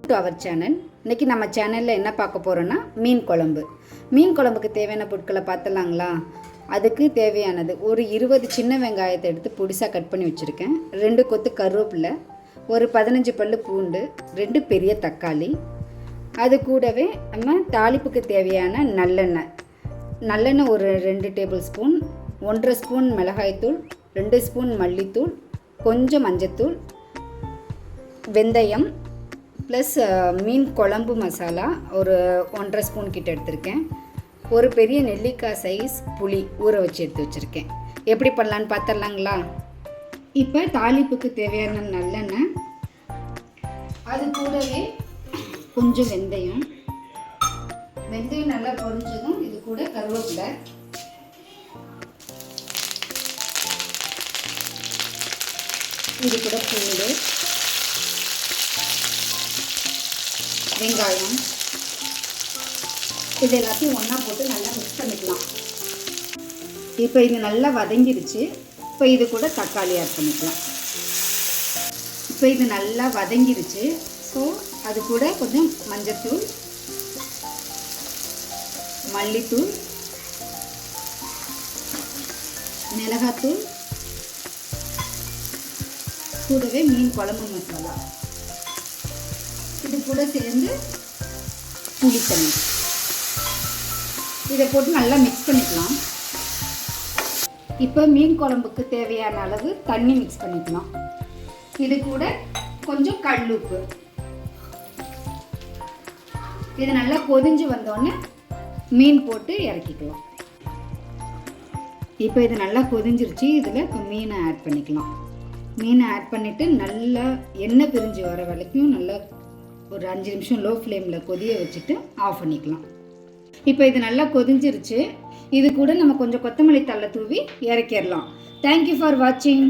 To our channel. இன்றைக்கி நம்ம சேனலில் என்ன பார்க்க போகிறோன்னா மீன் குழம்பு. மீன் குழம்புக்கு தேவையான பொருட்களை பார்த்தலாங்களா? அதுக்கு தேவையானது ஒரு 20 சின்ன வெங்காயத்தை எடுத்து பொடிசாக கட் பண்ணி வச்சுருக்கேன். 2 கொத்து கருவேப்பிலை, ஒரு 15 பல்லு பூண்டு, 2 பெரிய தக்காளி. அது கூடவே நம்ம தாளிப்புக்கு தேவையான நல்லெண்ணெய் ஒரு 2 டேபிள் ஸ்பூன், 1.5 ஸ்பூன் மிளகாய்த்தூள், 2 ஸ்பூன் மல்லித்தூள், கொஞ்சம் மஞ்சத்தூள், வெந்தயம் ப்ளஸ் மீன் குழம்பு மசாலா ஒரு 1.5 ஸ்பூன் கிட்ட எடுத்திருக்கேன். ஒரு பெரிய நெல்லிக்காய் சைஸ் புளி ஊற வச்சு எடுத்து வச்சுருக்கேன். எப்படி பண்ணலான்னு பார்த்துடலாங்களா? இப்போ தாளிப்புக்கு தேவையான நல்லெண்ணெய், அது கூடவே கொஞ்சம் வெந்தயம் நல்லா பொரிஞ்சதும் இது கூட கருவேப்பிலை, இது கூட பூண்டு, வெங்காயம், இது எல்லாத்தையும் ஒன்றா போட்டு நல்லா மிக்ஸ் பண்ணிக்கலாம். இப்போ இது நல்லா வதங்கிருச்சு. இப்போ இது கூட தக்காளி ஆட் பண்ணிக்கலாம். இப்போ இது நல்லா வதங்கிருச்சு. ஸோ அது கூட கொஞ்சம் மஞ்சத்தூள், மல்லித்தூள், மிளகாத்தூள், கூடவே மீன் குழம்பு மசாலா, இது கூட சேர்ந்து புளி தண்ணி, இதை போட்டு நல்லா மிக்ஸ் பண்ணிக்கலாம். இப்போ மீன் குழம்புக்கு தேவையான அளவு தண்ணி மிக்ஸ் பண்ணிக்கலாம். இது கூட கொஞ்சம் கல்லுப்பு. இது நல்லா கொதிஞ்சு வந்தோடனே மீன் போட்டு இறக்கிக்கலாம். இப்போ இது நல்லா கொதிஞ்சிருச்சு. இதில் இப்போ மீனை ஆட் பண்ணிக்கலாம். மீனை ஆட் பண்ணிவிட்டு நல்லா எண்ணெய் பிரிஞ்சு வர வரைக்கும் நல்லா ஒரு 5 நிமிஷம் லோ ஃப்ளேமில் கொதிய வச்சுட்டு ஆஃப் பண்ணிக்கலாம். இப்போ இது நல்லா கொதிஞ்சிருச்சு. இது கூட நம்ம கொஞ்சம் கொத்தமல்லி தழை தூவி இறக்கிடலாம். தேங்க்யூ ஃபார் வாட்சிங்.